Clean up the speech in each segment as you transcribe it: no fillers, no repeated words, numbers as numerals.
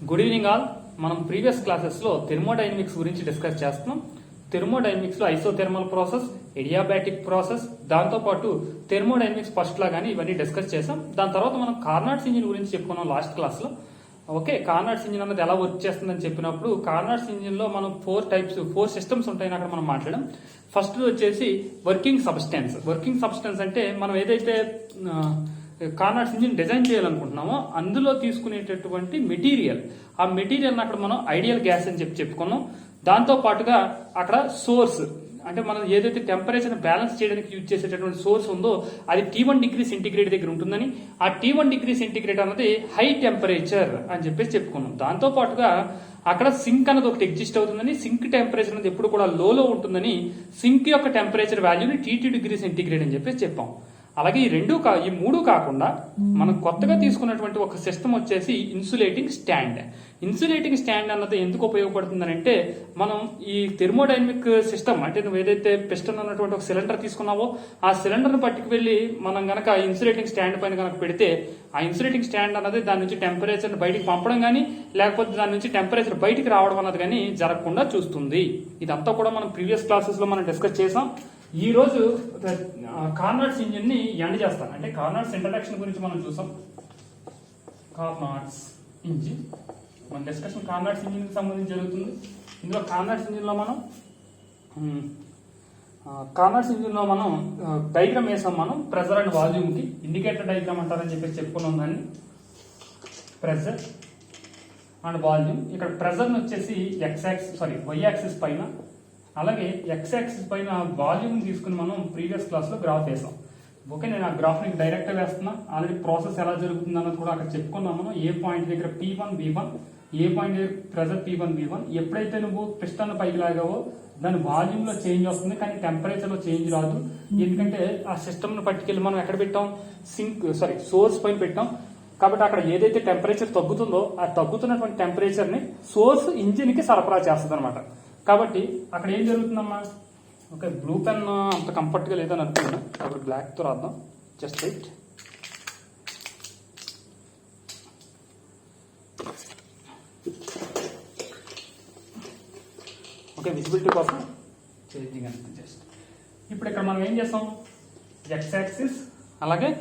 Good evening all. మనం previous classes లో thermodynamics గురించి డిస్కస్ చేస్తున్నాం. థెర్మోడైనమిక్స్ లో ఐసోథెర్మల్ ప్రాసెస్, ఎడియాబాటిక్ ప్రాసెస్, దాంతో పాటు థెర్మోడైనమిక్స్ ఫస్ట్ లా గానీ ఇవన్నీ డిస్కస్ చేసాం. దాని తర్వాత మనం కార్నాట్స్ ఇంజిన్ గురించి చెప్పుకున్నాం లాస్ట్ క్లాస్ లో. ఓకే, కార్నాట్స్ ఇంజిన్ అన్నది ఎలా వర్క్ చేస్తుందని చెప్పినప్పుడు కార్నాట్స్ ఇంజిన్ లో మనం ఫోర్ సిస్టమ్స్ ఉంటాయని అక్కడ మనం మాట్లాడాం. ఫస్ట్ వచ్చేసి వర్కింగ్ సబ్స్టెన్స్. వర్కింగ్ సబ్స్టెన్స్ అంటే మనం ఏదైతే కార్నాట్స్ ఇంజిన్ డిజైన్ చేయాలనుకుంటున్నామో అందులో తీసుకునేటటువంటి మెటీరియల్, ఆ మెటీరియల్ అక్కడ మనం ఐడియల్ గ్యాస్ అని చెప్పుకున్నాం. దాంతో పాటుగా అక్కడ సోర్స్ అంటే మనం ఏదైతే టెంపరేచర్ బ్యాలెన్స్ చేయడానికి యూజ్ చేసేటటువంటి సోర్స్ ఉందో అది T1 డిగ్రీ సెంటిగ్రేడ్ దగ్గర ఉంటుందని, ఆ T1 డిగ్రీ సెంటిగ్రేడ్ అన్నది హై టెంపరేచర్ అని చెప్పేసి చెప్పుకున్నాం. దాంతో పాటుగా అక్కడ సింక్ అన్నది ఒకటి ఎగ్జిస్ట్ అవుతుందని, సింక్ టెంపరేచర్ అనేది ఎప్పుడు కూడా లోలో ఉంటుందని, సింక్ యొక్క టెంపరేచర్ వాల్యూని T2 డిగ్రీ సెంటిగ్రేడ్ అని చెప్పేసి చెప్పాం. అలాగే ఈ మూడు కాకుండా మనం కొత్తగా తీసుకున్నటువంటి ఒక సిస్టమ్ వచ్చేసి ఇన్సులేటింగ్ స్టాండ్. ఇన్సులేటింగ్ స్టాండ్ అన్నది ఎందుకు ఉపయోగపడుతుందని అంటే, మనం ఈ థెర్మోడైనమిక్ సిస్టమ్ అంటే నువ్వు ఏదైతే పిస్టన్ ఉన్నటువంటి ఒక సిలిండర్ తీసుకున్నావో ఆ సిలిండర్ పట్టుకు వెళ్ళి మనం గనక ఇన్సులేటింగ్ స్టాండ్ పైన కనుక పెడితే ఆ ఇన్సులేటింగ్ స్టాండ్ అన్నది దాని నుంచి టెంపరేచర్ బయటికి పంపడం కానీ లేకపోతే దాని నుంచి టెంపరేచర్ బయటికి రావడం అన్నది కానీ జరగకుండా చూస్తుంది. ఇదంతా కూడా మనం ప్రీవియస్ క్లాసెస్ లో మనం డిస్కస్ చేసాం. ఈ రోజు కార్నాట్స్ ఇంజిన్ ని ఎండ్ చేస్తాం. అంటే కార్నాట్స్ ఇంట్రడక్షన్ గురించి మనం చూసాం. కార్నాట్స్ ఇంజిన్ మన డిస్కషన్ కార్నాట్స్ ఇంజిన్ కి సంబంధించి జరుగుతుంది. ఇందులో కార్నాట్స్ ఇంజిన్ లో మనం డయాగ్రామ్ వేసాం. మనం ప్రెజర్ అండ్ వాల్యూమ్ కి ఇండికేటర్ డయాగ్రామ్ అంటారని చెప్పేసి చెప్పుకున్నాం. దాన్ని ప్రెజర్ అండ్ వాల్యూమ్. ఇక్కడ ప్రెజర్ వచ్చేసి వై యాక్సిస్ పైన, అలాగే ఎక్స్ యాక్సిస్ పైన వాల్యూమ్ తీసుకుని మనం ప్రీవియస్ క్లాస్ లో గ్రాఫ్ వేసాం. ఓకే, నేను ఆ గ్రాఫ్ ని డైరెక్ట్ వేస్తున్నా. ఆల్రెడీ ప్రాసెస్ ఎలా జరుగుతుంది అన్నది కూడా అక్కడ చెప్పుకున్నాం. మనం ఏ పాయింట్ దగ్గర P1 V1, ఏ పాయింట్ దగ్గర ప్రెజర్ P1 V1. ఎప్పుడైతే నువ్వు పిస్టన్ పైకి లాగావో దాని వాల్యూమ్ లో చేంజ్ వస్తుంది, కానీ టెంపరేచర్ లో చేంజ్ రాదు. ఎందుకంటే ఆ సిస్టమ్ ను పట్టుకెళ్ళి మనం ఎక్కడ పెట్టాం, సోర్స్ పైన పెట్టాం. కాబట్టి అక్కడ ఏదైతే టెంపరేచర్ తగ్గుతుందో ఆ తగ్గుతున్నటువంటి టెంపరేచర్ ని సోర్స్ ఇంజిన్ కి సరఫరా చేస్తుంది అనమాట. కాబట్టి అక్కడ ఏం జరుగుతుందమ్మా, ఓకే బ్లూ పెన్ అంత కంఫర్ట్ గా లేదని అనుకుంటున్నా, కాబట్టి బ్లాక్ తో రాద్దాం. Just right. ఓకే, విజిబిలిటీ కోసం చేంజింగ్ అంటే జస్ట్ ఇప్పుడు ఇక్కడ మనం ఏం చేస్తాం, ఎక్స్ యాక్సిస్ అలాగే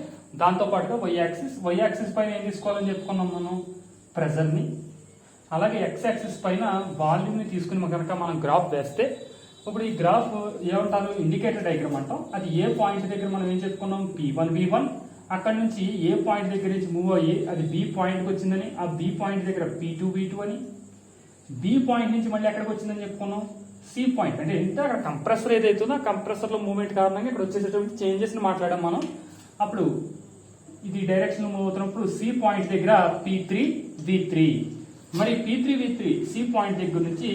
దాంతో పాటుగా వై యాక్సిస్ పైన ఏం తీసుకోవాలని చెప్పుకున్నాం మనం, ప్రెజర్ ని. అలాగే ఎక్స్ యాక్సిస్ పైన వాల్యూమ్ ని తీసుకుని కనుక మనం గ్రాఫ్ వేస్తే, ఇప్పుడు ఈ గ్రాఫ్ ఏమంటారు, ఇండికేటర్ డయాగ్రామ్ అంటాం. అది ఏ పాయింట్ దగ్గర మనం ఏం చెప్పుకున్నాం, P1 V1. అక్కడ నుంచి ఏ పాయింట్ దగ్గర నుంచి మూవ్ అయ్యి అది బి పాయింట్కి వచ్చిందని, ఆ బి పాయింట్ దగ్గర P2 V2 అని, బి పాయింట్ నుంచి మళ్ళీ ఎక్కడికి వచ్చిందని చెప్పుకున్నాం, సి పాయింట్. అంటే ఎంత అక్కడ కంప్రెసర్ ఏదైతుందో ఆ కంప్రెసర్ లో మూవ్మెంట్ కారణంగా ఇక్కడ వచ్చేసేటువంటి చేంజెస్ ని మాట్లాడాం మనం. అప్పుడు ఇది డైరెక్షన్ మూవ్ అవుతున్నప్పుడు సి పాయింట్ దగ్గర P3 V3, మరి P3 V3 సి పాయింట్ దగ్గర నుంచి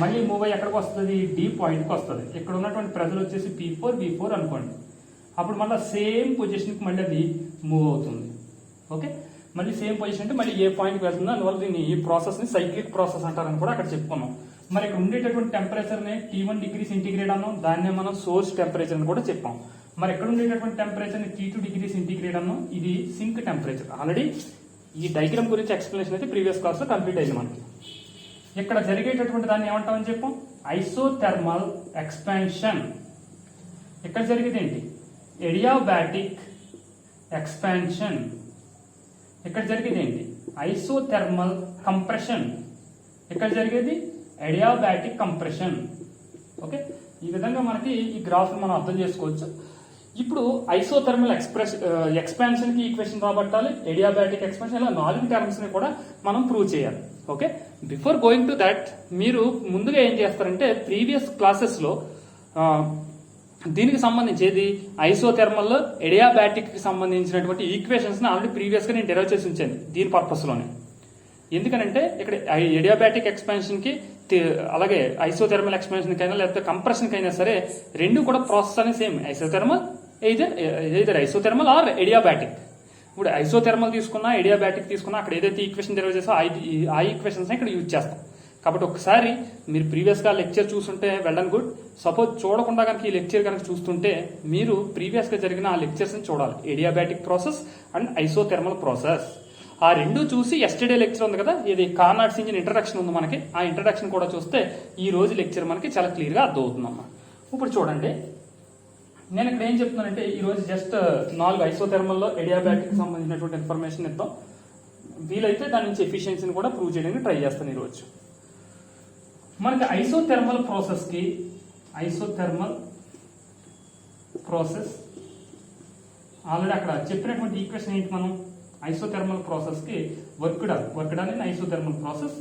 మళ్ళీ మూవ్ అయ్యి ఎక్కడికి వస్తుంది, డి పాయింట్కి వస్తుంది. ఇక్కడ ఉన్నటువంటి ప్రెజర్ వచ్చేసి P4 V4 అనుకోండి. అప్పుడు మళ్ళీ సేమ్ పొజిషన్కి మళ్ళీ అది మూవ్ అవుతుంది. ఓకే, మళ్ళీ సేమ్ పొజిషన్ అంటే మళ్ళీ ఏ పాయింట్కి వెళ్తుంది. అందువల్ల దీన్ని ఈ ప్రాసెస్ని సైక్లిక్ ప్రాసెస్ అంటారని కూడా అక్కడ చెప్పుకున్నాం. మరి ఇక్కడ ఉండేటటువంటి టెంపరేచర్ని T1 డిగ్రీ సెంటిగ్రేడ్ అన్నాం, దాన్నే మనం సోర్స్ టెంపరేచర్ అని కూడా చెప్పాం. మరి ఎక్కడ ఉండేటటువంటి టెంపరేచర్ని T2 డిగ్రీ సెంటిగ్రేడ్ అన్నాం, ఇది సింక్ టెంపరేచర్. ఆల్రెడీ ఈ డయాగ్రామ్ గురించి ఎక్స్ప్లెనేషన్ అయితే ప్రీవియస్ క్లాస్ లో కంప్లీట్ అయింది మనకి. ఇక్కడ జరిగేటటువంటి దాన్ని ఏమంటామని చెప్పాం, ఐసోథెర్మల్ ఎక్స్పాన్షన్. ఇక్కడ జరిగేది ఏంటి, ఎడియాబాటిక్ ఎక్స్పాన్షన్. ఇక్కడ జరిగేది ఏంటి, ఐసోథెర్మల్ కంప్రెషన్. ఇక్కడ జరిగేది ఎడియాబాటిక్ కంప్రెషన్. ఓకే, ఈ విధంగా మనకి ఈ గ్రాఫ్ మనం అర్థం చేసుకోవచ్చు. ఇప్పుడు ఐసోథర్మల్ ఎక్స్పాన్షన్ కి ఈక్వేషన్ రాబట్టాలి, ఎడియాబాటిక్ ఎక్స్పాన్షన్, ఇలా 4 టర్మ్స్ ని కూడా మనం ప్రూవ్ చేయాలి. Okay, before going to that మీరు ముందుగా ఏం చేస్తారంటే ప్రీవియస్ క్లాసెస్ లో దీనికి సంబంధించి ఐసోథెర్మల్ ఎడియాబాటిక్ కి సంబంధించినటువంటి ఈక్వేషన్స్ ని ఆల్రెడీ ప్రీవియస్ గా నేను డెరైవ్ చేసి ఉంచాను దీని పర్పస్ లోనే. ఎందుకనంటే ఇక్కడ ఎడియాబాటిక్ ఎక్స్పాన్షన్ కి అలాగే ఐసోథెర్మల్ ఎక్స్పాన్షన్ కైనా లేకపోతే కంప్రెషన్ కైనా సరే రెండు కూడా ప్రాసెస్ అనేది same. Isothermal either isothermal or adiabatic. ఇప్పుడు ఐసోథెర్మల్ తీసుకున్నా ఎడియాబాటిక్ తీసుకున్నా అక్కడ ఏదైతే ఈక్వేషన్ డెరైవ్ చేసో ఆ ఈక్వేషన్స్ ఇక్కడ యూజ్ చేస్తాం. కాబట్టి ఒకసారి మీరు ప్రీవియస్ గా లెక్చర్ చూస్తుంటే వెల్ అండ్ గుడ్. సపోజ్ చూడకుండా కనుక ఈ లెక్చర్ కనుక చూస్తుంటే మీరు ప్రీవియస్ గా జరిగిన ఆ లెక్చర్స్ ని చూడాలి, adiabatic process and isothermal process. ఆ రెండు చూసి ఎస్టర్డే లెక్చర్ ఉంది కదా, ఇది కార్నాట్స్ ఇంజిన్ ఇంట్రడక్షన్ ఉంది మనకి, ఆ ఇంట్రడక్షన్ కూడా చూస్తే ఈ రోజు లెక్చర్ మనకి చాలా క్లియర్గా అర్థమవుతుందమ్మా. ఇప్పుడు చూడండి, నేను ఇక్కడ ఏం చెప్తున్నానంటే ఈరోజు జస్ట్ 4 ఐసోథెర్మల్లో ఎడియాబాటిక్ సంబంధించినటువంటి ఇన్ఫర్మేషన్ ఇద్దాం. వీలైతే దాని నుంచి ఎఫిషియన్సీని కూడా ప్రూవ్ చేయడానికి ట్రై చేస్తాను ఈరోజు. మనకి ఐసోథెర్మల్ ప్రాసెస్ ఆల్రెడీ అక్కడ చెప్పినటువంటి ఈక్వేషన్ ఏంటి, మనం ఐసోథెర్మల్ ప్రాసెస్ కి work done in isothermal process,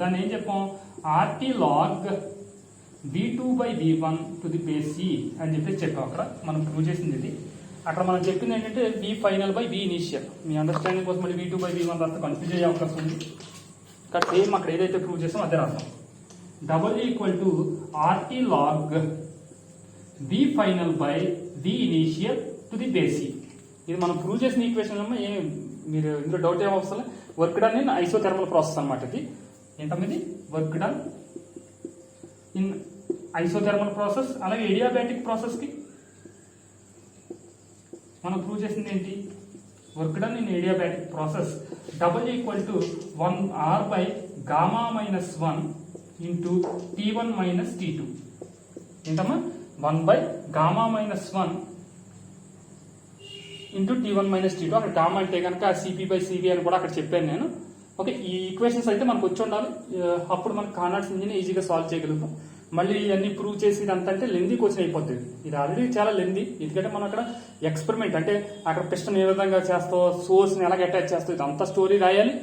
దాన్ని ఏం చెప్పాం, RT log V2/V1 to the base C అని చెప్పేసి చెప్పాం. అక్కడ మనం ప్రూవ్ చేసింది ఇది. అక్కడ మనం చెప్పింది ఏంటంటే V final by V initial. Me understanding కోసం మళ్ళీ V2/V1 రాస్తే కన్ఫ్యూజ్ అయ్యే అవకాశం ఉంది. కాబట్టి సేమ్ అక్కడ ఏదైతే ప్రూవ్ చేసామో అదే రాస్తాం. =RT log V final by V initial to the base C. ఇది మనం ప్రూవ్ చేసిన ఈక్వేషన్ అమ్మా. మీరు ఇందులో డౌట్ ఏం అవసరం, work done in isothermal process అనమాట. ఇది ఏంటమ్మది, work done in isothermal process. అలాగే ఎడియాబాటిక్ ప్రాసెస్ కి మనం ప్రూవ్ చేసింది ఏంటి, work done in adiabatic process =1R by gamma minus 1 into T1 minus T2. ఏంటమ్మా, 1 by gamma minus 1 into T1 minus T2. అక్కడ గామా అంటే కనుక CP/CV అని కూడా అక్కడ చెప్పాను నేను. ఓకే, ఈ ఈక్వేషన్స్ అయితే మనకు వచ్చి ఉండాలి, అప్పుడు మనకు కార్నాట్స్ ఇంజిన్ ఈజీగా సాల్వ్ చేయగలుగుతాం. మళ్ళీ ఇవన్నీ ప్రూవ్ చేసి ఇదంతా అంటే లెందీ క్వశ్చన్ అయిపోతుంది. ఇది ఆల్రెడీ చాలా లెందీ, ఎందుకంటే మనం అక్కడ ఎక్స్పెరిమెంట్ అంటే అక్కడ పిస్టన్ ఏ విధంగా చేస్తావు, సోర్స్ని ఎలాగ అటాచ్ చేస్తావు, ఇదంతా స్టోరీ రాయాలి,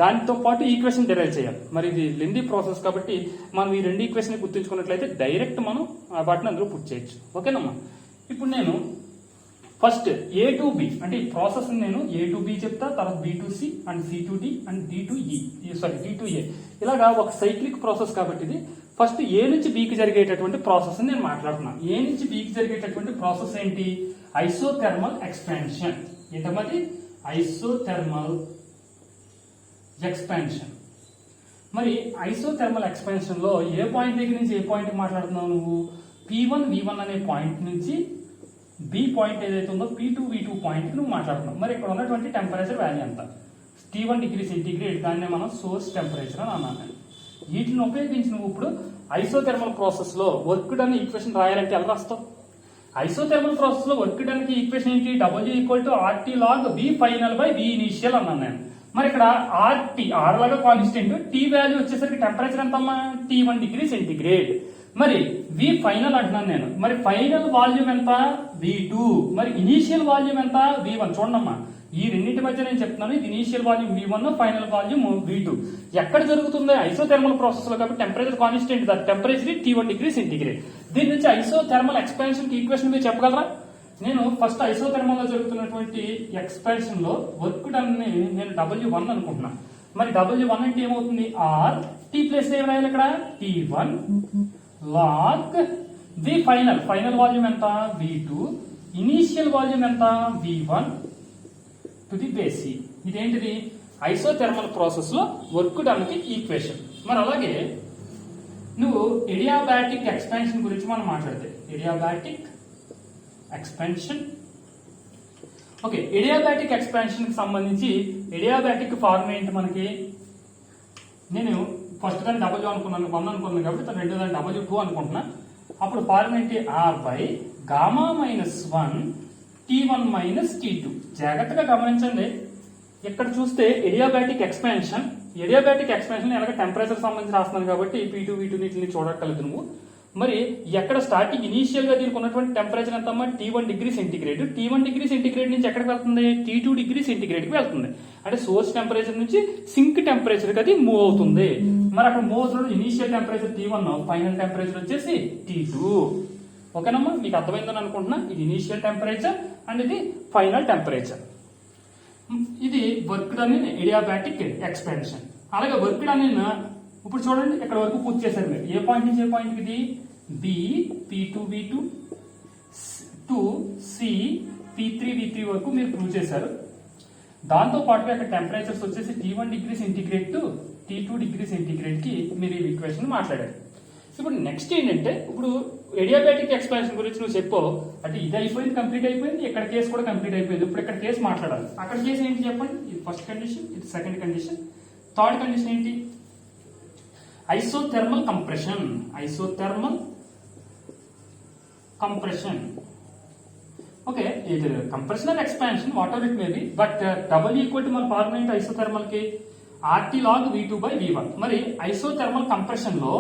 దాంతో పాటు ఈక్వేషన్ డెరైవ్ చేయాలి. మరి ఇది లెందీ ప్రాసెస్ కాబట్టి మనం ఈ రెండు ఈక్వేషన్ గుర్తుంచుకున్నట్లయితే డైరెక్ట్ మనం వాటిని అందులో పుట్ చేయొచ్చు. ఓకేనమ్మా. ఇప్పుడు నేను ఫస్ట్ A to B అంటే ఈ ప్రాసెస్ నేను A to B చెప్తా, తర్వాత B to C and C to D and D to A. ఇలాగా ఒక సైక్లిక్ ప్రాసెస్ కాబట్టి ఇది ఫస్ట్ A నుంచి B కి జరిగేటటువంటి ప్రాసెస్ నేను మాట్లాడుతున్నాను. A నుంచి B కి జరిగేటటువంటి ప్రాసెస్ ఏంటి, ఐసోథెర్మల్ ఎక్స్పాన్షన్. ఏంటన్నది, ఐసోథెర్మల్ ఎక్స్పాన్షన్. మరి ఐసోథెర్మల్ ఎక్స్పాన్షన్ లో ఏ పాయింట్ దగ్గర నుంచి ఏ పాయింట్ మాట్లాడుతున్నావు నువ్వు, P1 V1 అనే పాయింట్ నుంచి B పాయింట్ ఏదైతే ఉందో P2 V2 పాయింట్ నువ్వు మాట్లాడుతున్నావు. మరి ఇక్కడ ఉన్నటువంటి టెంపరేచర్ వాల్యూ ఎంత, T1 డిగ్రీ సెంటీగ్రేడ్, దాన్నే మనం సోర్స్ టెంపరేచర్ అని అన్నాను. వీటిని ఉపయోగించి నువ్వు ఇప్పుడు ఐసోథెర్మల్ ప్రాసెస్ లో వర్క్ డన్ ఈక్వేషన్ రాయాలంటే ఎలా రాస్తావు, ఐసోథెర్మల్ ప్రాసెస్ లో వర్క్ డన్ కి ఈక్వేషన్ ఏంటి, W=RT log V final by V initial అన్నాను నేను. మరి ఇక్కడ RT R లాగా కాన్స్టెంట్, T వాల్యూ వచ్చేసరికి టెంపరేచర్ ఎంతమ్మా, T1 డిగ్రీ సెంటీగ్రేడ్. మరి V ఫైనల్ అంటున్నాను నేను, మరి ఫైనల్ వాల్యూమ్ ఎంత, V2. మరి ఇనీషియల్ వాల్యూమ్ ఎంత, V1. చూడమ్మా, ఈ రెండింటి మధ్య నేను చెప్తున్నాను, ఇది initial volume V1, final volume V2. ఎక్కడ జరుగుతుంది, ఐసోథెర్మల్ ప్రాసెస్ లో కాబట్టి temperature constant, temperature T1 degree centigrade. దీని నుంచి ఐసోథెర్మల్ ఎక్స్పాన్షన్ కి ఈక్వేషన్ మీరు చెప్పగలరా? నేను ఫస్ట్ ఐసోథెర్మల్ లో జరుగుతున్నటువంటి ఎక్స్పాన్షన్ లో వర్క్ డన్ ని నేను W1 అనుకుంటున్నా. మరి W1 అంటే ఏమవుతుంది, R T ప్లేస్ ఏం రాయాలి ఇక్కడ, T1 log V final volume ఎంత, V2, ఇనీషియల్ వాల్యూమ్ ఎంత, V1 to the base C. ఇదేంటిది, ఐసోథెర్మల్ ప్రాసెస్ లో వర్క్ డన్ కి ఈక్వేషన్. మరి అలాగే నువ్వు ఎడియాబాటిక్ ఎక్స్పాన్షన్ గురించి మనం మాట్లాడితే, adiabatic expansion. Okay, adiabatic expansion కి సంబంధించి ఎడియాబాటిక్ ఫార్ములా ఏంటి మనకి, నేను ఫస్ట్ దాన్ని W అనుకున్నాను, 1 అనుకున్నాను కాబట్టి రెండో దాన్ని W2 అనుకుంటున్నా. అప్పుడు ఫార్ములా ఏంటి, R by gamma minus 1 T1 minus T2. జాగ్రత్తగా గమనించండి, ఇక్కడ చూస్తే ఎడియాబాటిక్ ఎక్స్పాన్షన్ ఎలాగ టెంపరేచర్ సంబంధించి రాస్తున్నాను కాబట్టి P2 V2 నీటిని చూడగలదు నువ్వు. మరి ఎక్కడ స్టార్టింగ్ ఇనీషియల్ గా దీనికి ఉన్నటువంటి టెంపరేచర్ ఎంత, T1 degree centigrade. T1 degree centigrade నుంచి ఎక్కడికి వెళ్తుంది, T2 డిగ్రీ సెంటీగ్రేడ్ కి వెళ్తుంది. అంటే సోర్స్ టెంపరేచర్ నుంచి సింక్ టెంపరేచర్ కి అది మూవ్ అవుతుంది. మరి అక్కడ మూవ్ అవుతున్న initial temperature T1, final temperature వచ్చేసి T2. ఓకేనమ్మా, మీకు అర్థమైందని అనుకుంటున్నా. ఇది ఇనీషియల్ టెంపరేచర్ అండ్ ఇది ఫైనల్ టెంపరేచర్. ఇది work done in adiabatic expansion. అలాగే వర్క్ డన్ ఇన్, ఇప్పుడు చూడండి ఇక్కడ వరకు పూర్తి చేశారు మీరు. ఏ పాయింట్ నుంచి ఏ పాయింట్ ఇది, B P2 V2 to C P3 V3 వరకు మీరు ప్రూవ్ చేశారు. దాంతో పాటుగా ఇక్కడ టెంపరేచర్స్ వచ్చేసి T1 degree centigrade to T2 degree centigrade కి మీరు ఈ ఈక్వేషన్ మాట్లాడారు. ఇప్పుడు నెక్స్ట్ ఏంటంటే, ఇప్పుడు ఎడియాబాటిక్ ఎక్స్పాన్షన్ గురించి నువ్వు చెప్పు అంటే ఇది అయిపోయింది, కంప్లీట్ అయిపోయింది, ఇక్కడ కేసు కూడా కంప్లీట్ అయిపోయింది. ఇప్పుడు ఇక్కడ కేసు మాట్లాడాలి. అక్కడ కేసు ఏంటి చెప్పండి. ఇది ఫస్ట్ కండిషన్, ఇది సెకండ్ కండిషన్, థర్డ్ కండిషన్ ఏంటి? Isothermal compression. Isothermal compression. Okay, ఇది compression or expansion whatever it may be, but double equal to మన ఫార్ములా ఏంటి ఐసోథెర్మల్ కి? RT log V2 by V1. మరి ఐసోథెర్మల్ కంప్రెషన్ లో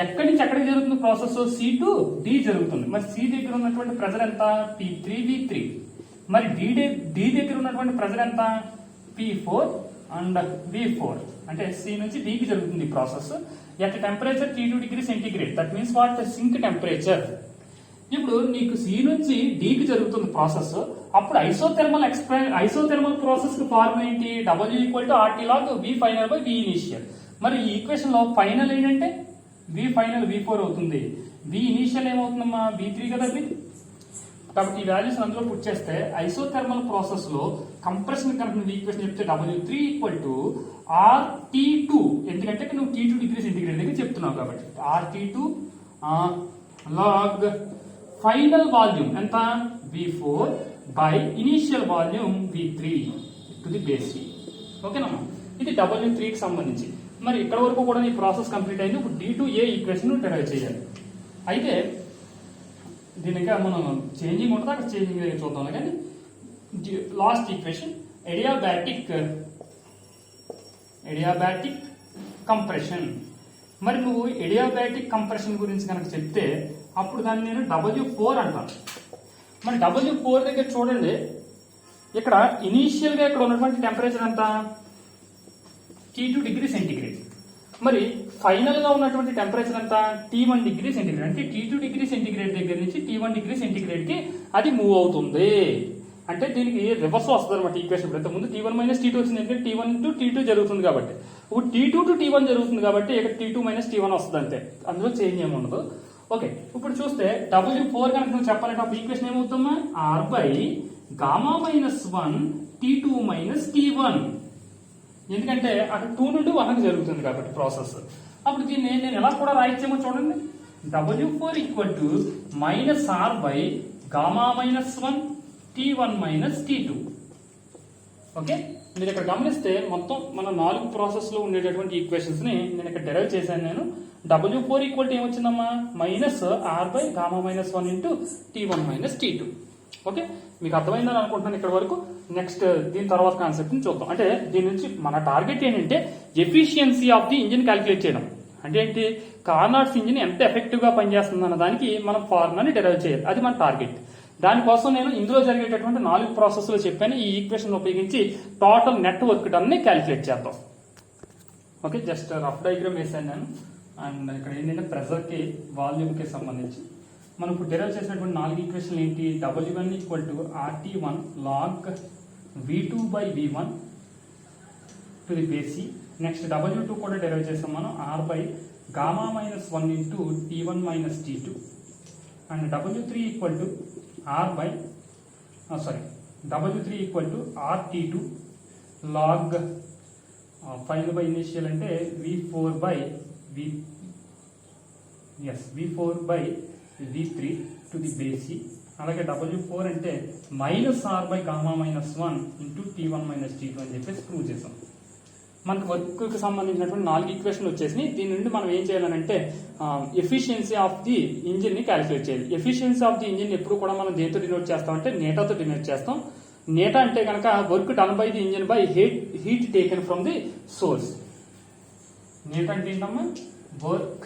ఎక్కడి నుంచి ఎక్కడికి జరుగుతుంది ప్రాసెస్? C to D జరుగుతుంది. మరి C దగ్గర ఉన్నటువంటి ప్రెజర్ ఎంత? P3 V3. మరి D దగ్గర ఉన్నటువంటి ప్రెజర్ ఎంత? P4 and V4. అంటే C నుంచి D కి జరుగుతుంది process at temperature T2 degree centigrade. That means what? Sink temperature. ఇప్పుడు నీకు C నుంచి D కి జరుగుతుంది ప్రాసెస్. అప్పుడు ఐసోథెర్మల్ ప్రాసెస్ కి ఫార్ములా ఏంటి? W equal to RT log V final by V initial. మరి ఈ ఈక్వేషన్ లో ఫైనల్ ఏంటంటే V final V4 అవుతుంది. V initial ఏమవుతుందమ్మా? V3 కదా అది. కాబట్టి ఈ వాల్యూస్ అందులో పుట్ చేస్తే ఐసోథెర్మల్ ప్రాసెస్ లో కంప్రెషన్ కనుక ఈక్వేషన్ చెప్తే W3 ఈక్వల్ టు RT2. ఎందుకంటే నువ్వు T2 డిగ్రీ సెంటిగ్రేడ్ దగ్గర చెప్తున్నావు కాబట్టి RT2 log ఫైనల్ వాల్యూమ్ ఎంత? V4 by initial volume V3 to the base C. ఓకేనమ్మా, ఇది W3 కి సంబంధించి. మరి ఇక్కడ వరకు కూడా నీ ప్రాసెస్ కంప్లీట్ అయింది. ఇప్పుడు D2A ఈక్వేషన్ డెరైవ్ చేయాలి. అయితే దీని ఇంకా మనం చేంజింగ్ ఉంటుంది, అక్కడ చేంజింగ్ దగ్గర చూద్దాం. కానీ లాస్ట్ ఈక్వేషన్ ఎడియాబాటిక్ కంప్రెషన్. మరి నువ్వు ఎడియాబాటిక్ కంప్రెషన్ గురించి కనుక చెప్తే అప్పుడు దాన్ని నేను W4 అంటాను. మరి W4 దగ్గర చూడండి, ఇక్కడ ఇనీషియల్ గా ఇక్కడ ఉన్నటువంటి టెంపరేచర్ ఎంత? T2 degree centigrade. మరి ఫైనల్ గా ఉన్నటువంటి టెంపరేచర్ ఎంత? T1 degree centigrade. అంటే T2 డిగ్రీ సెంటిగ్రేడ్ దగ్గర నుంచి T1 డిగ్రీ సెంటిగ్రేడ్ కి అది మూవ్ అవుతుంది. అంటే దీనికి రివర్స్ వస్తుంది అనమాట ఈక్వేషన్. ఇంత ముందు T1 మైనస్ T2 వచ్చింది, ఎందుకంటే T1 టు T2 జరుగుతుంది కాబట్టి. ఇప్పుడు T2 టు T1 జరుగుతుంది కాబట్టి ఇక్కడ T2 మైనస్ T1 వస్తుంది అంతే, అందులో చేంజ్ ఏమి ఉండదు. ఓకే, ఇప్పుడు చూస్తే W4 కనుక నువ్వు చెప్పాలంటే ఈక్వేషన్ ఏమవుతుందా? R by gamma minus 1 T2 minus T1. ఎందుకంటే అక్కడ 2 నుండి 1 జరుగుతుంది కాబట్టి ప్రాసెస్. అప్పుడు దీన్ని నేను ఎలా కూడా రాయించేమో చూడండి. W4 equal to minus R by gamma minus 1 T1 minus T2. Okay, మీరు ఇక్కడ గమనిస్తే మొత్తం మన 4 ప్రాసెస్ లో ఉండేటటువంటి ఈక్వేషన్స్ ని నేను ఇక్కడ డెరైవ్ చేశాను. నేను W4 ఈక్వల్ టు ఏమొచ్చిందమ్మా? Minus R by gamma minus 1 into T1 minus T2. Okay, మీకు అర్థమైందని అనుకుంటున్నాను ఇక్కడ వరకు. నెక్స్ట్ దీని తర్వాత కాన్సెప్ట్ ని చూద్దాం. అంటే దీని నుంచి మన టార్గెట్ ఏంటంటే efficiency of the engine calculate చేయడం. అంటే ఏంటి? కార్నాట్స్ ఇంజిన్ ఎంత ఎఫెక్టివ్ గా పనిచేస్తుంది అన్న దానికి మనం ఫార్ములాని డెరైవ్ చేయాలి. అది మన టార్గెట్. దానికోసం నేను ఇందులో జరిగేటటువంటి 4 ప్రాసెస్ లో చెప్పాను. ఈ ఈక్వేషన్ ఉపయోగించి టోటల్ నెట్ వర్క్ డన్ ని క్యాలిక్యులేట్ చేద్దాం. ఓకే, జస్ట్ రఫ్ డయాగ్రామ్ వేసాను నేను. అండ్ ఇక్కడ ఏంటంటే ప్రెషర్ కి వాల్యూమ్ కి సంబంధించి మనం ఇప్పుడు డెరైవ్ చేసినటువంటి 4 ఈక్వేషన్ ఏంటి? W1 equal to RT1 log V2 by V1 to the base C. Next W2 కూడా డెరైవ్ చేసాం మనం, R by gamma minus 1 into T1 minus T2. And W3 equal to R by W3 equal to RT2 log final by initial అంటే V4 by V3 to the base C. అలాగే W4 అంటే minus R by gamma minus 1 into T1 minus T2 అని చెప్పేసి prove చేసాం. మనకు work కి సంబంధించినటువంటి 4 ఈక్వేషన్లు వచ్చేసినాయి. దీని నుండి మనం ఏం చేయాలంటే ఎఫిషియన్సీ ఆఫ్ ది ఇంజిన్ ని క్యాలిక్యులేట్ చేయాలి. ఎఫిషియన్సీ ఆఫ్ ది ఇంజిన్ ఎప్పుడు కూడా మనం దేంతో డినోట్ చేస్తాం అంటే నేటాతో డినోట్ చేస్తాం. నేటా అంటే కనుక work done by the engine by heat taken from the source. నేటా అంటే ఏంటమ్మా? Work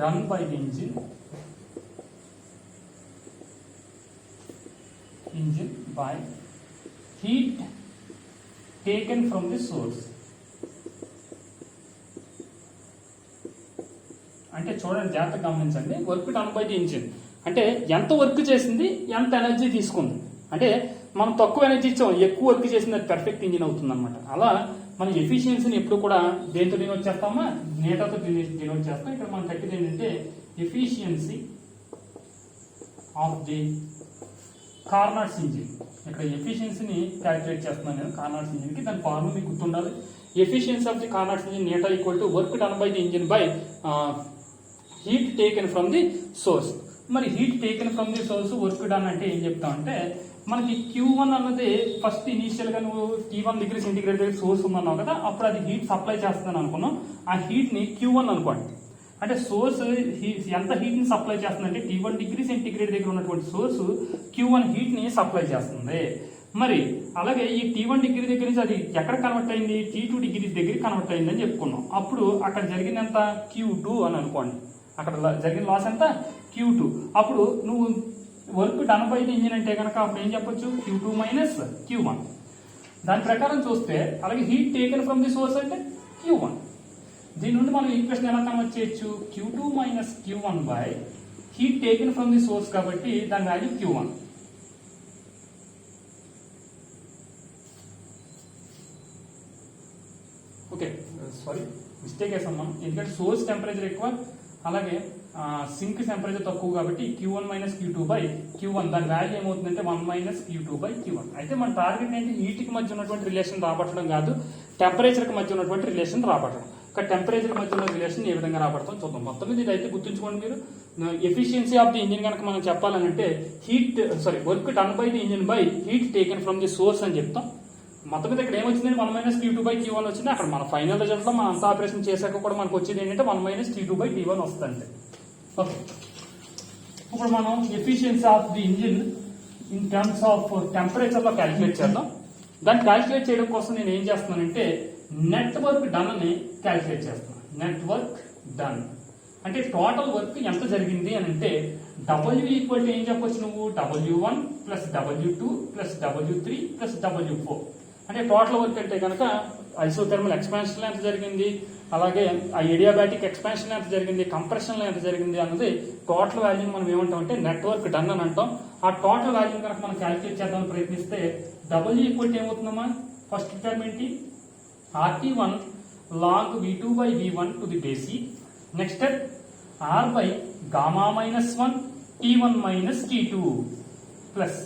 done by the engine by heat taken from the source. అంటే చూడండి, జాగ్రత్తగా గమనించండి. Work done by the engine అంటే ఎంత వర్క్ చేసింది, ఎంత ఎనర్జీ తీసుకుంది. అంటే మనం తక్కువ ఎనర్జీ ఇచ్చాం, ఎక్కువ వర్క్ చేసింది, అది పర్ఫెక్ట్ ఇంజిన్ అవుతుంది అనమాట. అలా మనం ఎఫిషియన్సీని ఎప్పుడు కూడా దేంతో డినోట్ చేస్తామా? నేటాతో డినోట్ చేస్తాం. ఇక్కడ మనం కట్టేది ఏంటంటే efficiency of the Carnot's engine. ఇక్కడ ఎఫిషియన్సీని క్యాలిక్యులేట్ చేస్తున్నాను నేను కార్నాట్స్ ఇంజిన్ కి. దాని ఫార్ములా మీకు గుర్తుండాలి. Efficiency of the Carnot's engine నేటా equal to work done by the engine by heat taken from the source. మరి heat taken from the source work done అంటే ఏం చెప్తామంటే మనకి Q1 అన్నది ఫస్ట్ ఇనీషియల్ గా నువ్వు T1 డిగ్రీ సెంటిగ్రేడ్ దగ్గర సోర్స్ ఉందన్నావు కదా, అప్పుడు అది హీట్ సప్లై చేస్తుందని అనుకున్నాం. ఆ హీట్ ని Q1 అనుకోండి. అంటే సోర్స్ ఎంత హీట్ ని సప్లై చేస్తుందంటే T1 డిగ్రీ సెంటిగ్రేడ్ దగ్గర ఉన్నటువంటి సోర్స్ Q1 హీట్ ని సప్లై చేస్తుంది. మరి అలాగే ఈ T1 డిగ్రీ దగ్గర నుంచి అది ఎక్కడ కన్వర్ట్ అయింది, T2 డిగ్రీ దగ్గర కన్వర్ట్ అయింది అని చెప్పుకున్నాం. అప్పుడు అక్కడ జరిగిన ఎంత Q2 అని అనుకోండి, అక్కడ జరిగిన లాస్ ఎంత Q2. అప్పుడు నువ్వు work done by the engine అంటే కనుక అప్పుడు ఏం చెప్పొచ్చు, Q2 మైనస్ Q1. దాని ప్రకారం చూస్తే అలాగే heat taken from the source అంటే Q1. దీని నుండి మనం ఈక్వేషన్ ఎలా కన్వర్ట్ చేయొచ్చు, Q2 minus Q1 by heat taken from the source కాబట్టి దాని value Q1. Okay, sorry mistake వేసాం మనం, ఎందుకంటే సోర్స్ టెంపరేచర్ ఎక్కువ అలాగే సింక్ టెంపరేచర్ తక్కువ కాబట్టి Q1 minus Q2 by Q1 దాని వాల్యూ ఏమవుతుందంటే 1 మైనస్ Q2 బై Q1. అయితే మన టార్గెట్ ఏంటి, హీట్ కి మధ్య ఉన్నటువంటి రిలేషన్ రాబట్టడం కాదు, టెంపరేచర్ కి మధ్య ఉన్నటువంటి రిలేషన్ రాబట్టడం. ఒక టెంపరేచర్ మధ్య ఉన్న రిలేషన్ ఏ విధంగా రాబడతాం చూద్దాం. మొత్తం మీద ఇది అయితే గుర్తుంచుకోండి మీరు. ఎఫిషియన్సీ ఆఫ్ ది ఇంజిన్ కనుక మనం చెప్పాలంటే work done by the engine by heat taken from the source అని చెప్తాం. మొత్తం మీద ఇక్కడ ఏమొచ్చింది, 1 మైనస్ Q2 బై Q1 వచ్చింది. అక్కడ మన ఫైనల్ రిజల్ట్ లో మనం అంత ఆపరేషన్ చేశాక కూడా మనకు వచ్చేది ఏంటంటే 1 మైనస్ T2 బై T1 వస్తుంది. ఓకే, ఇప్పుడు మనం efficiency of the engine in terms of temperature లో క్యాలిక్యులేట్ చేద్దాం. దాన్ని క్యాలిక్యులేట్ చేయడం కోసం నేను ఏం చేస్తున్నానంటే నెట్ వర్క్ డన్ అని క్యాలిక్యులేట్ చేస్తాను. నెట్ వర్క్ డన్ అంటే టోటల్ వర్క్ ఎంత జరిగింది అని అంటే W ఈక్వల్ టు ఏం చెప్పొచ్చు నువ్వు, W1 plus W2 plus W3 plus W4. అంటే టోటల్ వర్క్ అంటే కనుక ఐసోథర్మల్ ఎక్స్పాన్షన్ లో ఎంత జరిగింది, అలాగే ఆ ఏడియాబాటిక్ ఎక్స్పాన్షన్ లో ఎంత జరిగింది, కంప్రెషన్ లో ఎంత జరిగింది అన్నది టోటల్ వాల్యూ మనం ఏమంటాం అంటే నెట్వర్క్ డన్ అని అంటాం. ఆ టోటల్ వాల్యూ కనుక మనం క్యాలిక్యులేట్ చేద్దామని ప్రయత్నిస్తే W ఈక్వల్ టు ఏమవుతుందమ్మా, ఫస్ట్ టర్మ్ ఏంటి RT1 log V2 by V1 to the base E. Next step R by gamma minus 1 T1 minus T2 plus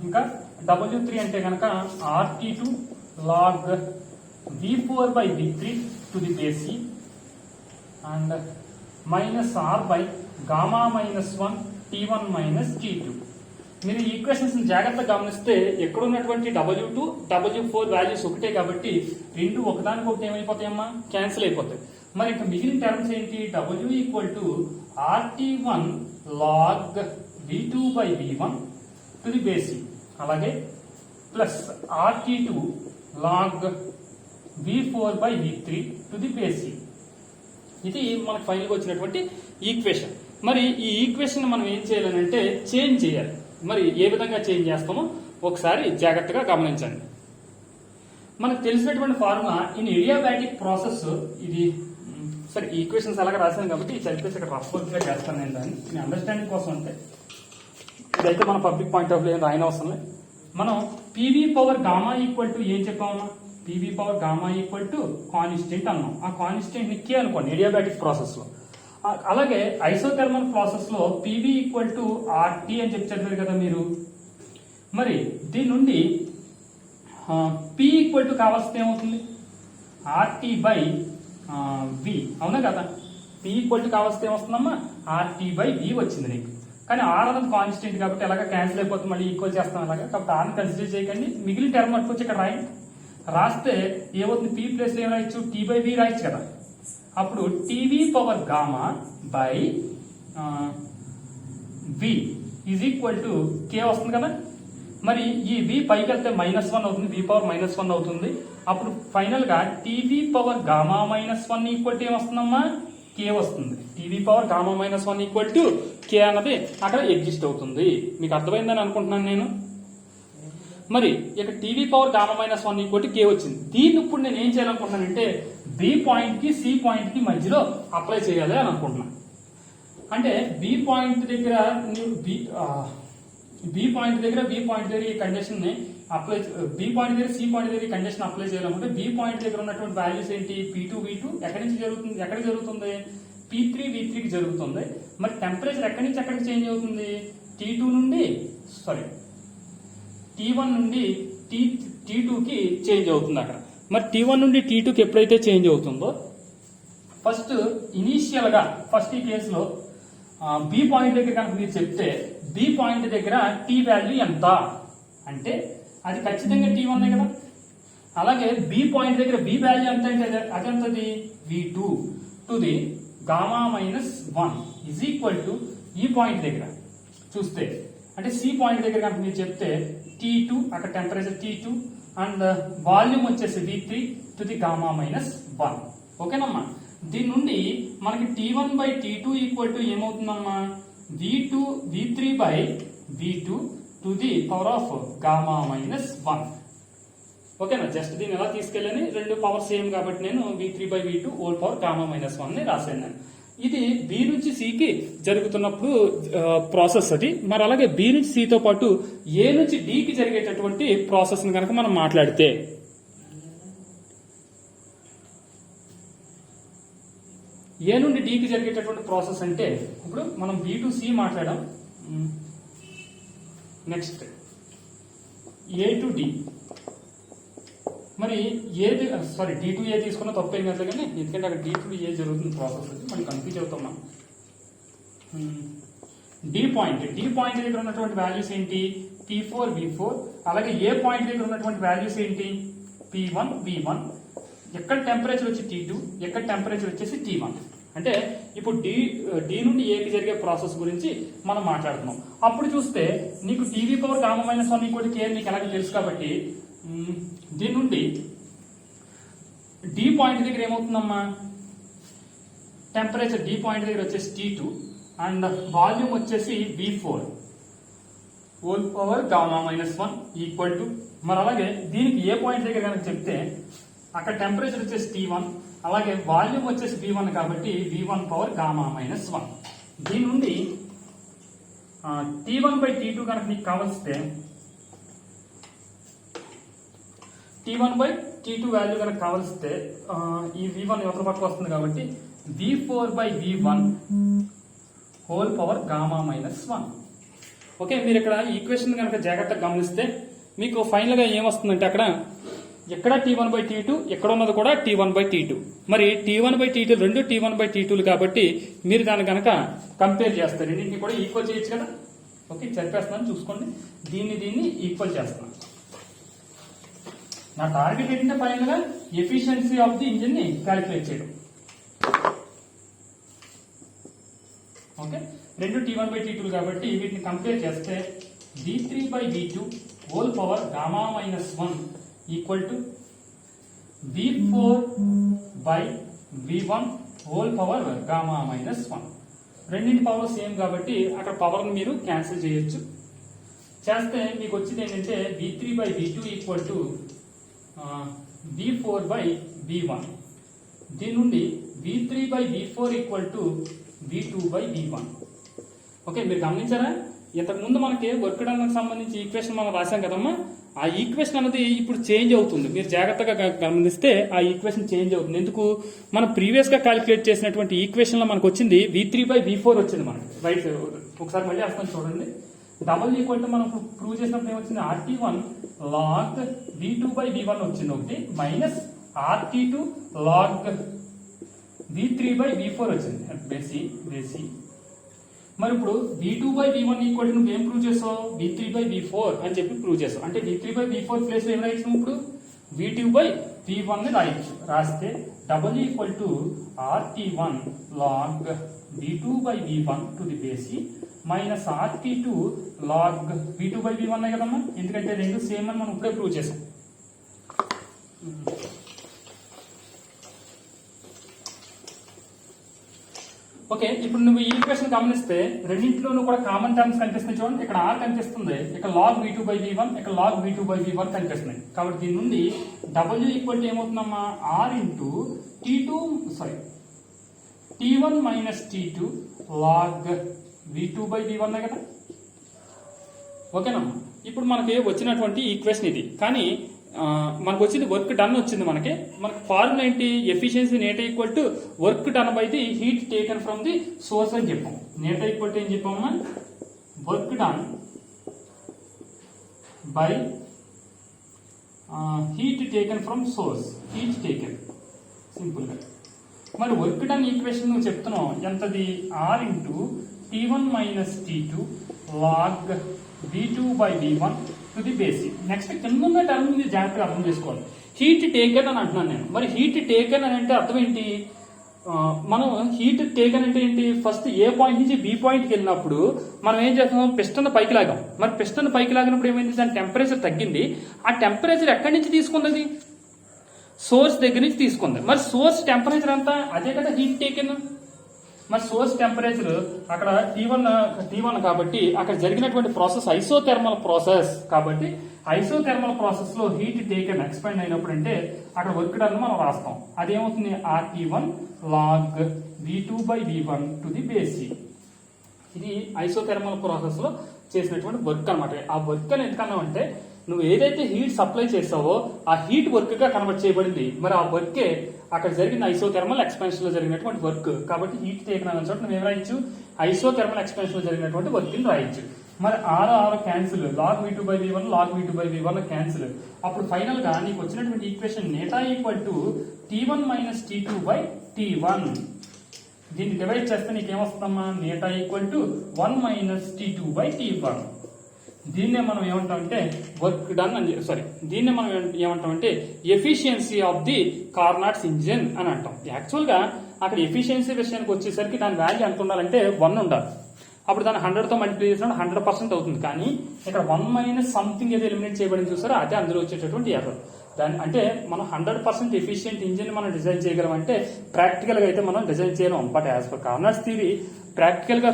ఇంకా W3 అంటే కనుక RT2 log V4 by V3 to the base E and minus R by gamma minus 1 T1 minus T2. మీరు ఈ equations జాగ్రత్తగా గమనిస్తే ఎక్కడ ఉన్నటువంటి W2 W4 values ఒకటే కాబట్టి రెండు ఒకదానికొకటి ఏమైపోతాయమ్మా, క్యాన్సిల్ అయిపోతాయి. మరి ఇంకా మిగిలిన టర్మ్స్ ఏంటి, W equal to RT1 log V2 by V1 to the base E అలాగే plus RT2 log V4 by V3 to the base E. ఇది మనకు ఫైనల్ గా వచ్చినటువంటి ఈక్వేషన్. మరి ఈ ఈక్వేషన్ మనం ఏం చేయాలంటే చేంజ్ చేయాలి. మరి ఏ విధంగా చేంజ్ చేస్తామో ఒకసారి జాగ్రత్తగా గమనించండి. మనకు తెలిసినటువంటి ఫార్ములా ఇన్ ఏడియాబాటిక్ ప్రాసెస్ ఇది. సరే ఈక్వేషన్స్ అలాగే రాశాను కాబట్టి చదివేసి ఇక్కడ రఫ్ గా చేస్తాను నేను దాన్ని మీ అండర్స్టాండింగ్ కోసం. అంటే ఇదైతే మన పబ్లిక్ పాయింట్ ఆఫ్ వ్యూ రాయన అవసరం లేదు. మనం PV power gamma equal to ఏం చెప్పామా, PV power gamma equal to constant అన్నాం. ఆ కాన్స్టెంట్ ని కే అనుకోండి ఏడియాబాటిక్ ప్రాసెస్ లో. అలాగే ఐసోథర్మల్ ప్రాసెస్ లో పీవీ ఈక్వల్ టు ఆర్టీ అని చెప్పి చదివారు కదా మీరు. మరి దీని నుండి పి ఈక్వల్ టు కావాల్సింది ఏమవుతుంది, ఆర్టీ బై వి, అవునా కదా. పి ఈక్వల్ టు కావాల్సింది ఏమొస్తుందమ్మా, ఆర్టీ బై వి వచ్చింది నీకు. కానీ ఆర్ అనేది కాన్స్టెంట్ కాబట్టి ఎలాగ క్యాన్సిల్ అయిపోతుంది, మళ్ళీ ఈక్వల్ చేస్తాం అలాగా. కాబట్టి ఆర్ని కన్సిడర్ చేయకండి, మిగిలిన టర్మ్ పట్టుకొచ్చి ఇక్కడ రాయండి. రాస్తే ఏమవుతుంది, పి ప్లేస్ ఏం రాయొచ్చు, టీ బై వి రాయొచ్చు కదా. అప్పుడు TV power gamma by V is equal to K వస్తుంది కదా. మరి ఈ వి పైకి వెళ్తే -1 అవుతుంది, వి పవర్ -1 అవుతుంది. అప్పుడు ఫైనల్ గా TV power gamma -1 equal to ఏమొస్తుందమ్మా, కే వస్తుంది. TV power gamma -1 equal to K అన్నది అక్కడ ఎగ్జిస్ట్ అవుతుంది. మీకు అర్థమైందని అనుకుంటున్నాను నేను. మరి ఇక TV power gamma -1 equal to K వచ్చింది. దీన్ని ఇప్పుడు నేను ఏం చేయాలనుకుంటున్నానంటే బి పాయింట్ కి సి పాయింట్ కి మధ్యలో అప్లై చేయాలి అని అనుకుంటున్నాను. అంటే బి పాయింట్ దగ్గర బి పాయింట్ దగ్గర ఈ కండిషన్ ని అప్లై, బి పాయింట్ దగ్గర సి పాయింట్ దగ్గర ఈ కండిషన్ అప్లై చేయాలనుకుంటే బి పాయింట్ దగ్గర ఉన్నటువంటి వాల్యూస్ ఏంటి, P2 V2 ఎక్కడి నుంచి జరుగుతుంది, ఎక్కడ జరుగుతుంది, P3 V3 కి జరుగుతుంది. మరి టెంపరేచర్ ఎక్కడి నుంచి ఎక్కడికి చేంజ్ అవుతుంది, T1 నుండి T2 కి చేంజ్ అవుతుంది అక్కడ. మరి T1 నుండి T2 కి ఎప్పుడైతే చేంజ్ అవుతుందో ఫస్ట్ ఇనీషియల్ గా ఫస్ట్ ఈ కేసులో బి పాయింట్ దగ్గర కనుక మీరు చెప్తే బి పాయింట్ దగ్గర టీ వాల్యూ ఎంత అంటే అది ఖచ్చితంగా T1 కదా. అలాగే బి పాయింట్ దగ్గర బి వాల్యూ ఎంత అంటే అదెంతది V2 to the gamma minus 1 is equal to ఈ పాయింట్ దగ్గర చూస్తే అంటే సి పాయింట్ దగ్గర కనుక మీరు చెప్తే T2 అక్కడ టెంపరేచర్ T2 అండ్ వాల్యూమ్ వచ్చేసి V3 to the gamma minus 1. ఓకేనమ్మా. దీని నుండి మనకి T1 by T2 equal to ఏమవుతుందమ్మా V3 by V2 to the power of gamma minus 1. ఓకేనా. జస్ట్ దీన్ని ఎలా తీసుకెళ్ళని రెండు పవర్ సేమ్ కాబట్టి నేను V3 by V2 whole power gamma minus 1 ని రాశాను. ఇది బి నుంచి సికి జరుగుతున్నప్పుడు ప్రాసెస్ అది. మరి అలాగే బి నుంచి సితో పాటు ఏ నుంచి డికి జరిగేటటువంటి ప్రాసెస్ ని కనుక మనం మాట్లాడితే ఏ నుండి డికి జరిగేటటువంటి ప్రాసెస్ అంటే ఇప్పుడు మనం బి టు సి మాట్లాడాం. Next A to D. మరి ఏది సారీ డి టు ఏ తీసుకున్న తప్పేం కాదు కానీ ఎందుకంటే అక్కడ డి టు ఏ జరుగుతుంది ప్రాసెస్ అది మనం కన్ఫ్యూజ్ అవుతున్నాం. డి పాయింట్ దగ్గర ఉన్నటువంటి వాల్యూస్ ఏంటి P4 V4. అలాగే ఏ పాయింట్ దగ్గర ఉన్నటువంటి వాల్యూస్ ఏంటి P1 V1. ఎక్కడ టెంపరేచర్ వచ్చి T2 ఎక్కడ టెంపరేచర్ వచ్చేసి T1. అంటే ఇప్పుడు డి నుండి ఏకి జరిగే ప్రాసెస్ గురించి మనం మాట్లాడుతున్నాం. అప్పుడు చూస్తే నీకు TV power gamma minus 1 equal K నీకు ఎలాగో తెలుసు కాబట్టి దీని నుండి డి పాయింట్ దగ్గర ఏమవుతుందమ్మా టెంపరేచర్ డి పాయింట్ దగ్గర వచ్చేసి T2 అండ్ వాల్యూమ్ వచ్చేసి V4 whole power gamma minus 1 equal to మరి అలాగే దీనికి ఏ పాయింట్ దగ్గర కనుక చెప్తే అక్కడ టెంపరేచర్ వచ్చేసి T1 అలాగే వాల్యూమ్ వచ్చేసి V1 కాబట్టి V1 పవర్ గామా మైనస్ 1. దీని నుండి T1 బై T2 కనుక నీకు కావలిస్తే T1 బై T2 వాల్యూ కనుక కావలిస్తే ఈ V1 ఒక పక్క వస్తుంది కాబట్టి V4 by V1 whole power gamma minus 1. Okay. మీరు ఇక్కడ ఈక్వేషన్ కనుక జాగ్రత్తగా గమనిస్తే మీకు ఫైనల్ గా ఏమొస్తుందంటే అక్కడ ఎక్కడ T1 బై T2 ఎక్కడ ఉన్నది కూడా T1 బై T2. మరి T1 బై T2 రెండు T1 బై T2లు కాబట్టి మీరు దాన్ని కనుక కంపేర్ చేస్తారు. రెండింటిని కూడా ఈక్వల్ చేయొచ్చు కదా. ఓకే చెప్పేస్తున్నాను చూసుకోండి. దీన్ని ఈక్వల్ చేస్తున్నాను. నా టార్గెట్ ఏంటంటే ఫైనల్ గా ఎఫిషియన్సీ ఆఫ్ ది ఇంజిన్ ని క్యాలిక్యులేట్ చేయడం. ఓకే. రెండు T1 బై T2 కాబట్టి వీటిని కంపేర్ చేస్తే V3 by V2 whole power gamma minus 1 equal to V4 by V1 whole power gamma minus 1. రెండింటి పవర్ సేమ్ కాబట్టి అక్కడ పవర్ ని మీరు క్యాన్సిల్ చేయొచ్చు. చేస్తే మీకు వచ్చేది ఏంటంటే V3 by V2 equal to V4 by V1. దీని నుండి V3 by V4 equal to V2 by V1. Okay మీరు గమనించారా ఇంతకు ముందు మనకి వర్క్ డన్ సంబంధించి ఈక్వేషన్ మనం రాసాం కదమ్మా. ఆ ఈక్వేషన్ అనేది ఇప్పుడు చేంజ్ అవుతుంది. మీరు జాగ్రత్తగా గమనిస్తే ఆ ఈక్వేషన్ చేంజ్ అవుతుంది. ఎందుకు మనం ప్రీవియస్ గా క్యాలిక్యులేట్ చేసినటువంటి ఈక్వేషన్ లో మనకు వచ్చింది V3 బై V4 వచ్చింది మనకి. రైట్ ఒకసారి మళ్ళీ వస్తాను చూడండి. డబుల్ ఈక్వల్ టు మనం ప్రూవ్ చేసినప్పుడు ఏమొచ్చింది RT1 log V2 by V1 వచ్చింది ఒకటి minus RT2 log V3 by V4 వచ్చింది బేసి. మరి ఇప్పుడు V2 by V1 equal to నువ్వేం ప్రూవ్ చేసావు V3 బై V4 అని చెప్పి ప్రూవ్ చేసావు. అంటే V3 బై V4 ప్లేస్ లో ఏం రాయొచ్చు ఇప్పుడు V2 బై V1 ని రాయొచ్చు. రాస్తే double equal to RT1 log V2 by V1 to the base minus RT2 log V2 by V1 కదమ్మా. ఎందుకంటే రెండు సేమ్ అని మనం ఇప్పుడే ప్రూవ్ చేసాం. ఓకే ఇప్పుడు నువ్వు ఈ ఈక్వేషన్ గమనిస్తే రెండింటిలోనూ కూడా కామన్ టర్మ్స్ కనిపిస్తున్నాయి. చూడండి ఇక్కడ R కనిపిస్తుంది, ఇక్కడ log V2 బై V1, ఇక్కడ log V2 బై V1 కనిపిస్తున్నాయి. కాబట్టి దీని నుండి W ఈక్వల్ టు ఏమవుతుందమ్మా R into T1 minus T2 log V2 by V1 కదా. ఓకేనమ్మా. ఇప్పుడు మనకి వచ్చినటువంటి ఈక్వేషన్ ఇది. కానీ మనకు వచ్చింది వర్క్ డన్ వచ్చింది. మనకి ఫార్ములా ఏంటి ఎఫిషియన్సీ నేట equal to work done by the heat taken from the source అని చెప్పాం. నేట ఈక్వల్ టు ఏం చెప్పామమ్మా work done by heat taken from source. Heat taken simple గా మరి వర్క్ డన్ ఈక్వేషన్ నువ్వు చెప్తున్నావు ఎంతది R into T1 minus T2 log V2 by V1 to the basic. Next కింద ఉన్న టర్మ్ ఇది జాగ్రత్తగా అర్థం చేసుకోవాలి. హీట్ టేకెన్ అని అంటున్నాను నేను. మరి హీట్ టేకెన్ అని అంటే అర్థం ఏంటి? మనం హీట్ టేకెన్ అంటే ఏంటి? ఫస్ట్ ఏ పాయింట్ నుంచి బి పాయింట్కి వెళ్ళినప్పుడు మనం ఏం చేస్తున్నాం, పిస్టన్ పైకి లాగాం. మరి పిస్టన్ పైకి లాగినప్పుడు ఏమైంది, దాని టెంపరేచర్ తగ్గింది. ఆ టెంపరేచర్ ఎక్కడి నుంచి తీసుకున్నది? సోర్స్ దగ్గర నుంచి తీసుకుంది. మరి సోర్స్ టెంపరేచర్ ఎంత? అదే కదా హీట్ టేకెన్. మరి సోర్స్ టెంపరేచర్ అక్కడ T1 కాబట్టి అక్కడ జరిగినటువంటి ప్రాసెస్ ఐసోథెర్మల్ ప్రాసెస్ కాబట్టి ఐసోథెర్మల్ ప్రాసెస్ లో హీట్ టేకెన్ ఎక్స్పాండ్ అయినప్పుడు అంటే అక్కడ వర్క్ డన్ మనం రాస్తాం. అదేమవుతుంది, RT1 log V2 by V1 to the basic. ఇది ఐసోథెర్మల్ ప్రాసెస్ లో చేసినటువంటి వర్క్ అనమాట. ఆ వర్క్ అని ఎందుకన్నా అంటే నువ్వు ఏదైతే హీట్ సప్లై చేస్తావో ఆ హీట్ వర్క్ గా కన్వర్ట్ చేయబడింది. మరి ఆ వర్కే అక్కడ జరిగిన ఐసోథెర్మల్ ఎక్స్పాన్షన్ లో జరిగినటువంటి వర్క్. కాబట్టి హీట్ టేకెన్ అన్న చోట నువ్వు ఏం రాయొచ్చు, ఐసోథెర్మల్ ఎక్స్పాన్షన్ లో జరిగినటువంటి వర్క్ ని రాయొచ్చు. మరి R cancel, log V2 by V1 log V2 by V1 cancel. అప్పుడు ఫైనల్ గా నీకు వచ్చినటువంటి ఈక్వేషన్ నేటా equal to T1 minus T2 by T1. దీన్ని డివైడ్ చేస్తే నీకేమొస్తుందమ్మా, నేటా equal to 1 minus T2 by T1. దీన్నే మనం ఏమంటామంటే వర్క్ డన్ అని, దీన్నే మనం ఏమంటామంటే efficiency of the Carnot's engine అని అంటాం. యాక్చువల్ గా అక్కడ ఎఫిషియన్సీ విషయానికి వచ్చేసరికి దాని వాల్యూ ఎంత ఉండాలంటే 1 ఉండాలి. అప్పుడు దాన్ని 100 తో మల్టిప్లై చేసినప్పుడు 100% అవుతుంది. కానీ ఇక్కడ 1 మైనస్ సంథింగ్ ఏదో ఎలిమినేట్ చేయబడింది చూసారో అదే అందులో వచ్చేటటువంటి ఎర్రర్. దాని అంటే మనం 100% ఎఫిషియెంట్ ఇంజిన్ మనం డిజైన్ చేయగలం అంటే ప్రాక్టికల్ గా అయితే మనం డిజైన్ చేయలేం. But as per Carnot's theory practical గా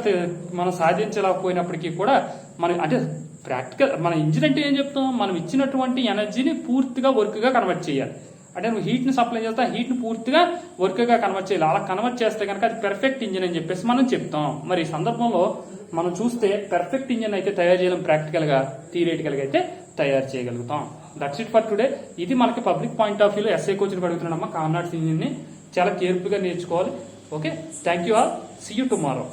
మనం సాధించలేకపోయినప్పటికీ కూడా మనం అంటే ప్రాక్టికల్ మన ఇంజిన్ అంటే ఏం చెప్తాం, మనం ఇచ్చినటువంటి ఎనర్జీని పూర్తిగా వర్క్ గా కన్వర్ట్ చేయాలి. అంటే నువ్వు హీట్ ని సప్లై చేస్తా హీట్ ని పూర్తిగా వర్క్ గా కన్వర్ట్ చేయాలి. అలా కన్వర్ట్ చేస్తే కనుక అది పెర్ఫెక్ట్ ఇంజిన్ అని చెప్పేసి మనం చెప్తాం. మరి ఈ సందర్భంలో మనం చూస్తే పెర్ఫెక్ట్ ఇంజిన్ అయితే తయారు చేయడం ప్రాక్టికల్ గా, థియరిటికల్ గా అయితే తయారు చేయగలుగుతాం. That's it for today. ఇది మనకి పబ్లిక్ పాయింట్ ఆఫ్ వ్యూలో ఎస్ఐ కోచింగ్ అడుగుతున్నాడమ్మా. కార్నాట్స్ ఇంజిన్ ని చాలా కేర్ఫుల్ గా నేర్చుకోవాలి. Okay, thank you all. See you tomorrow.